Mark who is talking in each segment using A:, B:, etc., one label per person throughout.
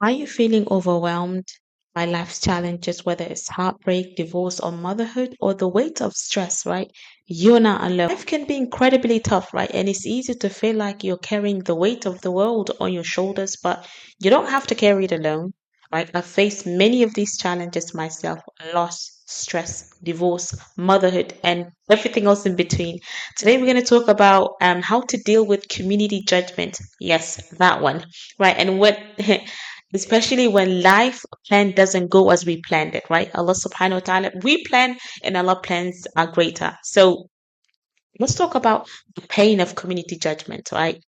A: Are you feeling overwhelmed by life's challenges, whether it's heartbreak, divorce, or motherhood, or the weight of stress, right? You're not alone. Life can be incredibly tough, right? And it's easy to feel like you're carrying the weight of the world on your shoulders, but you don't have to carry it alone, right? I've faced many of these challenges myself: loss, stress, divorce, motherhood, and everything else in between. Today, we're going to talk about how to deal with community judgment. Yes, that one, right? And what especially when life plan doesn't go as we planned it, right? Allah subhanahu wa ta'ala, we plan and Allah plans are greater. So let's talk about the pain of community judgment, right?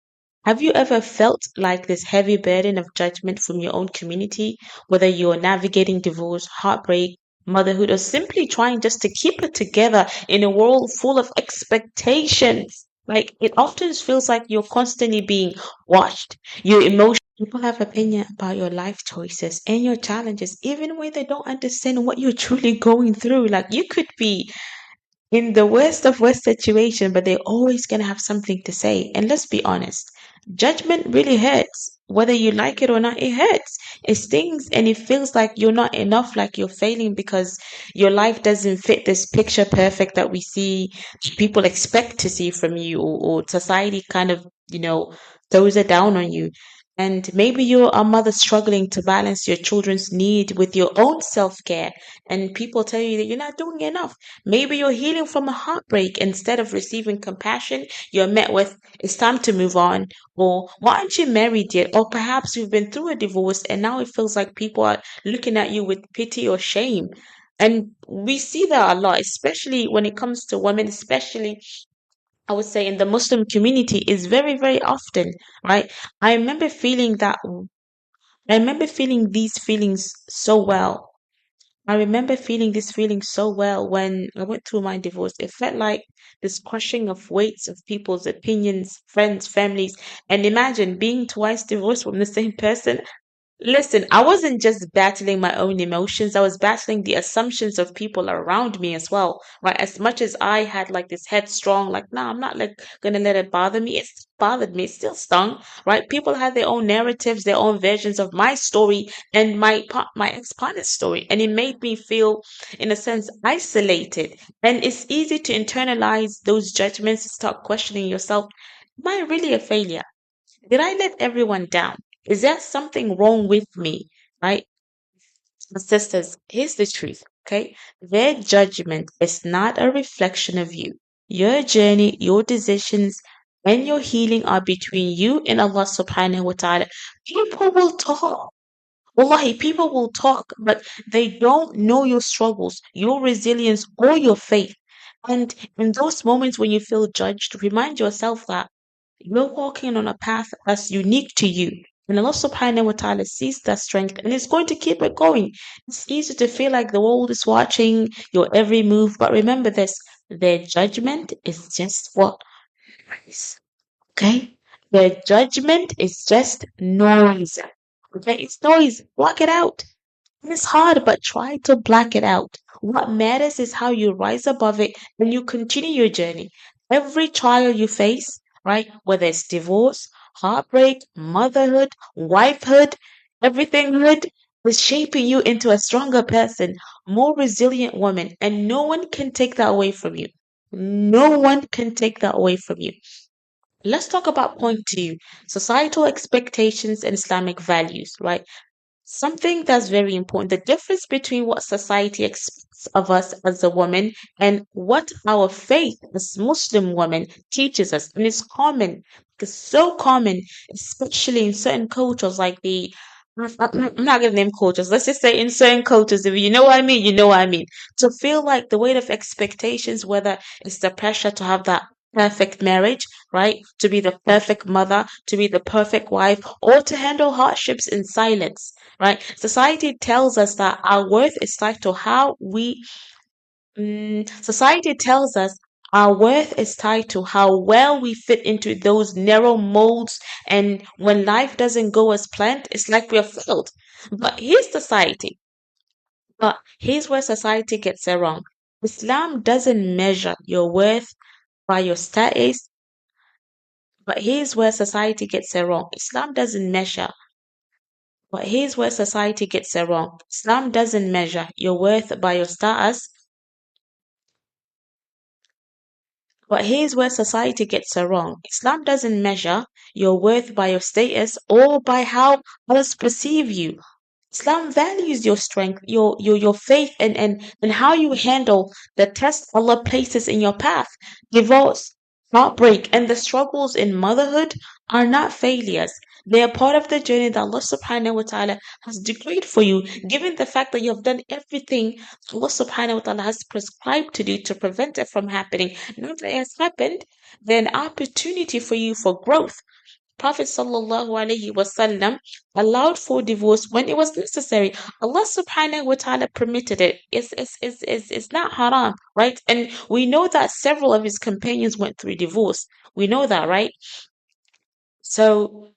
A: Have you ever felt like this heavy burden of judgment from your own community, whether you're navigating divorce, heartbreak, motherhood, or simply trying just to keep it together in a world full of expectations? Like it often feels like you're constantly being watched. Your emotions. People have opinion about your life choices and your challenges, even when they don't understand what you're truly going through. Like you could be in the worst of worst situation, but they're always going to have something to say. And let's be honest, judgment really hurts. Whether you like it or not, it hurts. It stings and it feels like you're not enough, like you're failing because your life doesn't fit this picture perfect that we see people expect to see from you, or society kind of, throws it down on you. And maybe you're a mother struggling to balance your children's need with your own self care, and people tell you that you're not doing enough. Maybe you're healing from a heartbreak. Instead of receiving compassion, you're met with, it's time to move on. Or, why aren't you married yet? Or perhaps you've been through a divorce and now it feels like people are looking at you with pity or shame. And we see that a lot, especially when it comes to women, especially I would say in the Muslim community, is very, very often, right? I remember feeling that, I remember feeling these feelings so well. I remember feeling this feeling so well when I went through my divorce. It felt like this crushing of weights of people's opinions, friends, families. And imagine being twice divorced from the same person. Listen, I wasn't just battling my own emotions, I was battling the assumptions of people around me as well. Right? As much as I had like this headstrong, like, no, I'm not like gonna let it bother me. It still bothered me, it still stung, right? People had their own narratives, their own versions of my story and my ex-partner's story. And it made me feel, in a sense, isolated. And it's easy to internalize those judgments and start questioning yourself. Am I really a failure? Did I let everyone down? Is there something wrong with me? Right? Sisters, here's the truth, okay? Their judgment is not a reflection of you. Your journey, your decisions, and your healing are between you and Allah subhanahu wa ta'ala. People will talk. Wallahi, people will talk, but they don't know your struggles, your resilience, or your faith. And in those moments when you feel judged, remind yourself that you're walking on a path that's unique to you. And Allah subhanahu wa ta'ala sees that strength and is going to keep it going. It's easy to feel like the world is watching your every move, but remember this: their judgment is just what? Noise. Okay? Their judgment is just noise. Okay? It's noise. Block it out. It's hard, but try to black it out. What matters is how you rise above it and you continue your journey. Every trial you face, right, whether it's divorce, heartbreak, motherhood, wifehood, everythinghood, is shaping you into a stronger person, more resilient woman, and no one can take that away from you. No one can take that away from you. Let's talk about point two: societal expectations and Islamic values, right? Something that's very important: the difference between what society expects of us as a woman and what our faith as Muslim women teaches us. And it's common, it's so common, especially in certain cultures like I'm not gonna name cultures. Let's just say in certain cultures, if you know what I mean, you know what I mean. To feel like the weight of expectations, whether it's the pressure to have that perfect marriage, right? To be the perfect mother, to be the perfect wife, or to handle hardships in silence, right? Society tells us that our worth is tied to how we society tells us our worth is tied to how well we fit into those narrow molds, and when life doesn't go as planned, it's like we're failed. But here's where society gets it wrong. Islam doesn't measure your worth by your status, but here's where society gets it wrong. Islam doesn't measure But here's where society gets it wrong. Islam doesn't measure your worth by your status. But here's where society gets it wrong. Islam doesn't measure your worth by your status or by how others perceive you. Islam values your strength, your faith, and how you handle the test Allah places in your path. Divorce, heartbreak, and the struggles in motherhood are not failures. They are part of the journey that Allah subhanahu wa ta'ala has decreed for you, given the fact that you have done everything Allah subhanahu wa ta'ala has prescribed to do to prevent it from happening. Now that it has happened, then opportunity for you for growth. Prophet sallallahu alaihi wasallam allowed for divorce when it was necessary. Allah subhanahu wa ta'ala permitted it. It's not haram, right? And we know that several of his companions went through divorce. We know that, right? So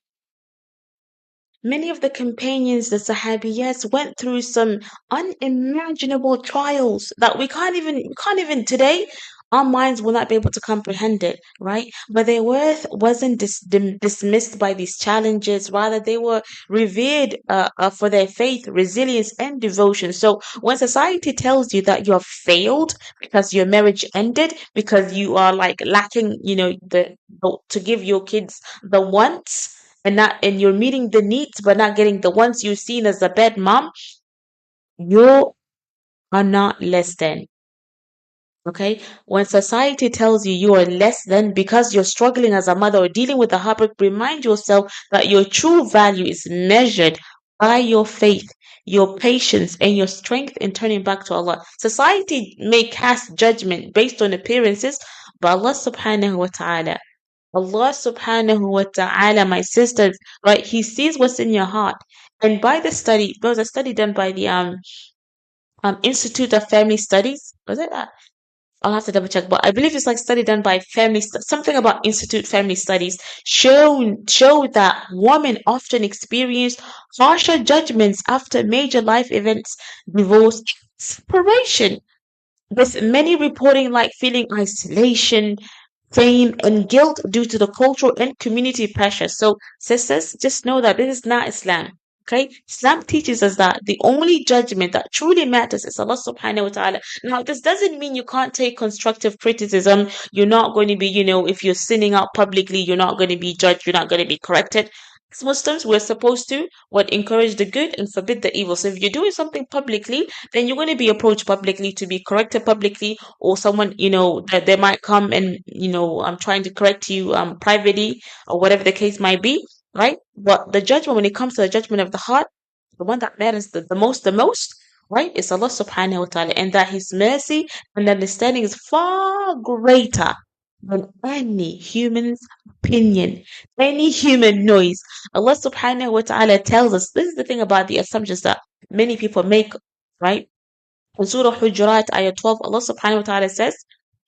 A: many of the companions, the Sahabiyats, went through some unimaginable trials that we can't even today. Our minds will not be able to comprehend it, right? But their worth wasn't dismissed by these challenges. Rather, they were revered for their faith, resilience, and devotion. So, when society tells you that you have failed because your marriage ended, because you are like lacking, to give your kids the wants and you're meeting the needs but not getting the ones you've seen as a bad mom, you are not less than. Okay? When society tells you you are less than because you're struggling as a mother or dealing with a heartbreak, remind yourself that your true value is measured by your faith, your patience, and your strength in turning back to Allah. Society may cast judgment based on appearances, but Allah subhanahu wa ta'ala, my sisters, right? He sees what's in your heart. And by the study, there was a study done by the Institute of Family Studies. Was it? I'll have to double check, but I believe it's like study done by something about Institute Family Studies showed that women often experience harsher judgments after major life events, divorce, separation, with many reporting like feeling isolation, shame, and guilt due to the cultural and community pressure. So, sisters, just know that this is not Islam. Okay, Islam teaches us that the only judgment that truly matters is Allah subhanahu wa ta'ala. Now, this doesn't mean you can't take constructive criticism. You're not going to be, if you're sinning out publicly, you're not going to be judged, you're not going to be corrected. As Muslims, we're supposed to encourage the good and forbid the evil. So if you're doing something publicly, then you're going to be approached publicly to be corrected publicly, or someone that they might come and I'm trying to correct you privately or whatever the case might be, right? But the judgment, when it comes to the judgment of the heart, the one that matters the most, right, is Allah subhanahu wa ta'ala, and that His mercy and understanding is far greater than any human's opinion, any human noise. Allah subhanahu wa ta'ala tells us, this is the thing about the assumptions that many people make, right? In Surah Hujurat, ayah 12, Allah subhanahu wa ta'ala says,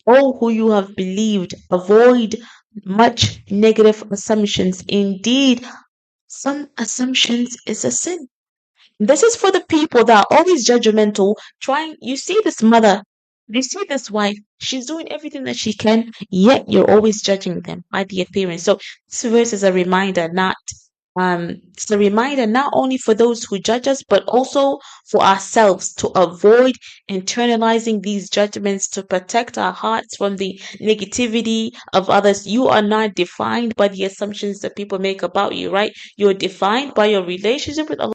A: "O who you have believed, avoid much negative assumptions. Indeed, some assumptions is a sin." This is for the people that are always judgmental, you see this mother, you see this wife, she's doing everything that she can, yet you're always judging them by the appearance. So this verse is a reminder, it's a reminder not only for those who judge us, but also for ourselves to avoid internalizing these judgments, to protect our hearts from the negativity of others. You are not defined by the assumptions that people make about you, right? You're defined by your relationship with Allah.